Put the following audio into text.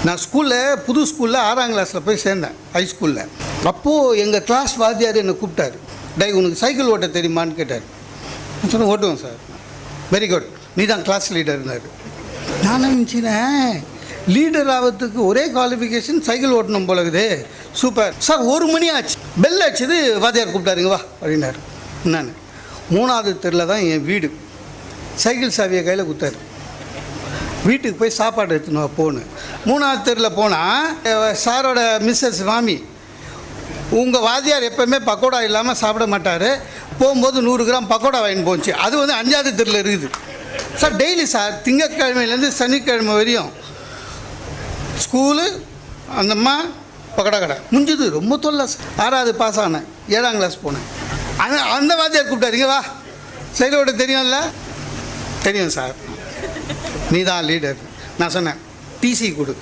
நான் புது ஸ்கூலில் 6ஆம் கிளாஸில் போய் சேர்ந்தேன், ஹை ஸ்கூலில். அப்போது எங்கள் கிளாஸ் வாத்தியார் என்னை கூப்பிட்டாரு. உனக்கு சைக்கிள் ஓட்ட தெரியுமான்னு கேட்டார். நான் சொன்னேன், ஓட்டுவேன் சார். வெரி குட், நீ தான் கிளாஸ் லீடர் இருந்தார். நான் நினச்சினேன் லீடர் ஆகிறதுக்கு ஒரே குவாலிஃபிகேஷன் சைக்கிள் ஓட்டணும் போலகுது. Super sir. 1 மணி ஆச்சு, பெல் அடிச்சது. வாத்தியார் கூப்பிட்டாருங்க, வா அப்படின்னாரு. நான் 3வது தெருவில் தான் என் வீடு. சைக்கிள் சாவியை கையில் கொடுத்தாரு. வீட்டுக்கு போய் சாப்பாடு எடுத்துன்னு போகணும். 3வது தெருவில் போனால் சாரோட மிஸ்ஸஸ் மாமி, உங்கள் வாத்தியார் எப்போவுமே பக்கோடா இல்லாமல் சாப்பிட மாட்டார், போகும்போது 100 கிராம் பக்கோடா வாங்கின்னு போச்சு. அது வந்து 5வது தெருவில் இருக்குது சார். டெய்லி சார், திங்கட்கிழமையிலேருந்து சனிக்கிழமை வரையும் ஸ்கூலு, அந்தம்மா பக்கோடா கடை முடிஞ்சது. ரொம்ப தொல்லை. 6வது பாஸ் ஆனேன், 7ஆம் கிளாஸ் போனேன். அந்த வாத்தியார் கூப்பிட்டாருங்க, வா சைக்கிள் ஓட்ட தெரியும்ல? தெரியும் சார். நீ தான் லீடர். நான் சொன்னேன், டிசி கொடு.